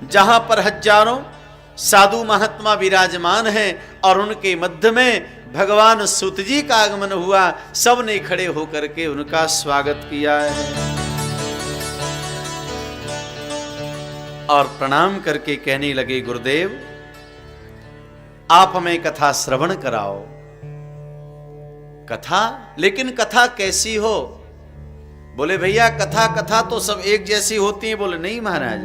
जहां पर हजारों साधु महात्मा विराजमान हैं और उनके मध्य में भगवान सूत जी का आगमन हुआ। सबने खड़े होकर के उनका स्वागत किया है और प्रणाम करके कहने लगे, गुरुदेव आप हमें कथा श्रवण कराओ। कथा? लेकिन कथा कैसी हो? बोले भैया कथा तो सब एक जैसी होती है। बोले नहीं महाराज,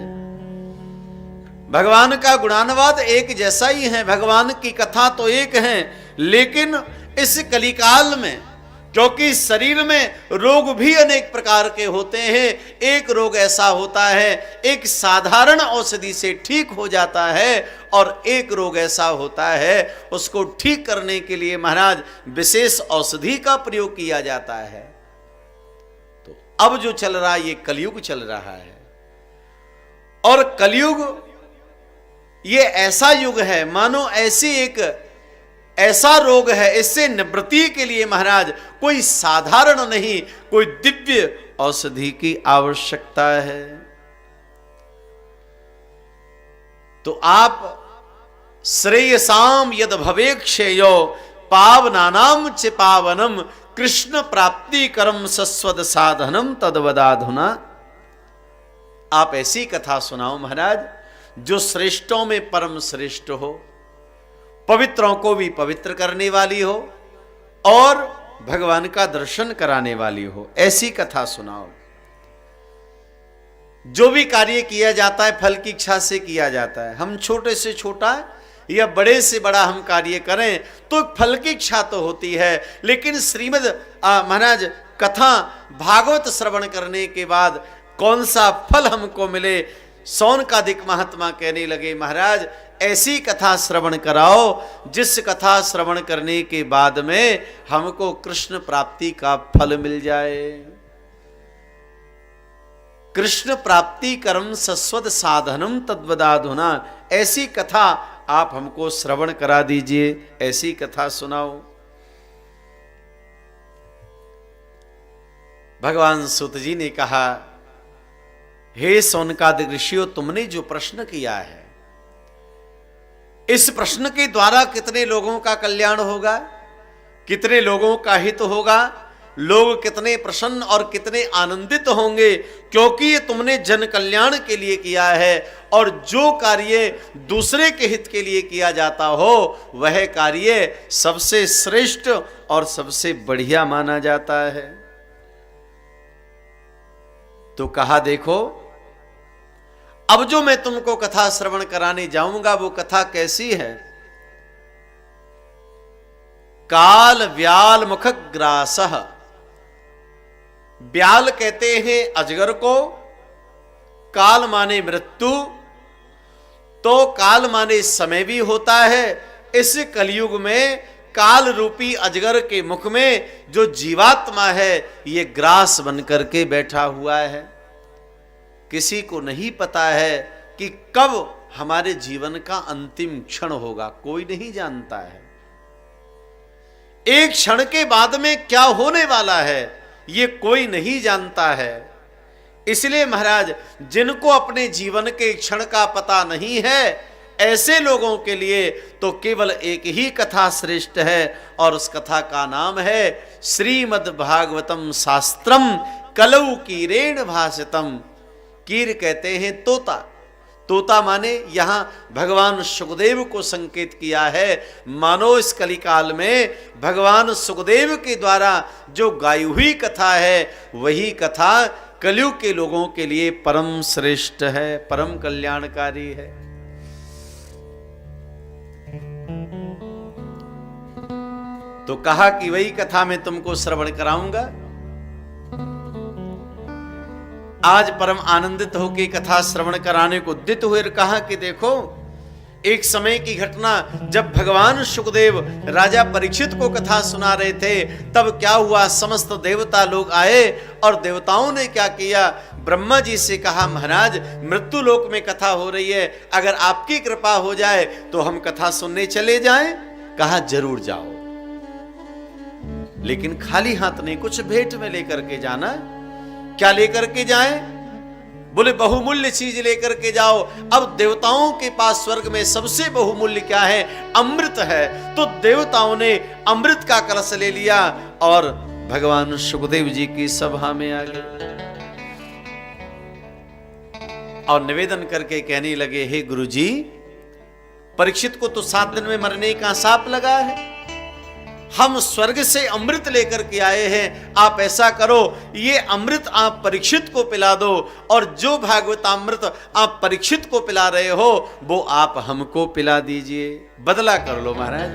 भगवान का गुणानुवाद एक जैसा ही है, भगवान की कथा तो एक है, लेकिन इस कलिकाल में क्योंकि शरीर में रोग भी अनेक प्रकार के होते हैं, एक रोग ऐसा होता है एक साधारण औषधि से ठीक हो जाता है और एक रोग ऐसा होता है उसको ठीक करने के लिए महाराज विशेष औषधि का प्रयोग किया जाता है। तो अब जो चल रहा है ये कलयुग चल रहा है और कलयुग ये ऐसा युग है मानो ऐसी एक ऐसा रोग है, इससे निवृत्ति के लिए महाराज कोई साधारण नहीं, कोई दिव्य औषधि की आवश्यकता है। तो आप श्रेयसाम यद भवेक्षेयो पावनानाम च पावनम कृष्ण प्राप्ति करम सस्वद साधनम तद्वदाधुना। आप ऐसी कथा सुनाओ महाराज जो श्रेष्ठों में परम श्रेष्ठ हो, पवित्रों को भी पवित्र करने वाली हो और भगवान का दर्शन कराने वाली हो, ऐसी कथा सुनाओ। जो भी कार्य किया जाता है फल की इच्छा से किया जाता है। हम छोटे से छोटा या बड़े से बड़ा हम कार्य करें तो फल की इच्छा तो होती है, लेकिन श्रीमद् महाराज कथा भागवत श्रवण करने के बाद कौन सा फल हमको मिले। सौनकादिक महात्मा कहने लगे, महाराज ऐसी कथा श्रवण कराओ जिस कथा श्रवण करने के बाद में हमको कृष्ण प्राप्ति का फल मिल जाए। कृष्ण प्राप्ति कर्म सस्वद साधनम तद्वदाधुना। ऐसी कथा आप हमको श्रवण करा दीजिए, ऐसी कथा सुनाओ। भगवान सूत जी ने कहा, हे सौनकादिक ऋषियों, तुमने जो प्रश्न किया है इस प्रश्न के द्वारा कितने लोगों का कल्याण होगा, कितने लोगों का हित होगा, लोग कितने प्रसन्न और कितने आनंदित होंगे, क्योंकि ये तुमने जन कल्याण के लिए किया है और जो कार्य दूसरे के हित के लिए किया जाता हो वह कार्य सबसे श्रेष्ठ और सबसे बढ़िया माना जाता है। तो कहा, देखो अब जो मैं तुमको कथा श्रवण कराने जाऊंगा वो कथा कैसी है। काल व्याल मुख ग्रासः। व्याल कहते हैं अजगर को, काल माने मृत्यु, तो काल माने समय भी होता है। इस कलयुग में काल रूपी अजगर के मुख में जो जीवात्मा है ये ग्रास बनकर के बैठा हुआ है। किसी को नहीं पता है कि कब हमारे जीवन का अंतिम क्षण होगा, कोई नहीं जानता है। एक क्षण के बाद में क्या होने वाला है ये कोई नहीं जानता है। इसलिए महाराज जिनको अपने जीवन के क्षण का पता नहीं है ऐसे लोगों के लिए तो केवल एक ही कथा श्रेष्ठ है और उस कथा का नाम है श्रीमद् भागवतम शास्त्रम कलौ कीरेण भाषितम। कीर कहते हैं तोता। तोता माने यहां भगवान सुखदेव को संकेत किया है, मानो इस कलिकाल में भगवान सुखदेव के द्वारा जो गाई हुई कथा है वही कथा कलयुग के लोगों के लिए परम श्रेष्ठ है, परम कल्याणकारी है। तो कहा कि वही कथा मैं तुमको श्रवण कराऊंगा। आज परम आनंदित होकर कथा श्रवण कराने को उद्यत हुए कहा कि देखो एक समय की घटना, जब भगवान सुखदेव राजा परीक्षित को कथा सुना रहे थे तब क्या हुआ, समस्त देवता लोग आए और देवताओं ने क्या किया, ब्रह्मा जी से कहा महाराज मृत्यु लोक में कथा हो रही है, अगर आपकी कृपा हो जाए तो हम कथा सुनने चले जाएं। कहा जरूर जाओ, लेकिन खाली हाथ नहीं, कुछ भेंट में लेकर के जाना। क्या लेकर के जाएं? बोले बहुमूल्य चीज लेकर के जाओ। अब देवताओं के पास स्वर्ग में सबसे बहुमूल्य क्या है? अमृत है। तो देवताओं ने अमृत का कलश ले लिया और भगवान सुखदेव जी की सभा में आ गए और निवेदन करके कहने लगे, हे गुरुजी, परीक्षित को तो 7 दिन में मरने का शाप लगा है, हम स्वर्ग से अमृत लेकर के आए हैं, आप ऐसा करो, ये अमृत आप परीक्षित को पिला दो और जो भागवतामृत आप परीक्षित को पिला रहे हो वो आप हमको पिला दीजिए, बदला कर लो महाराज।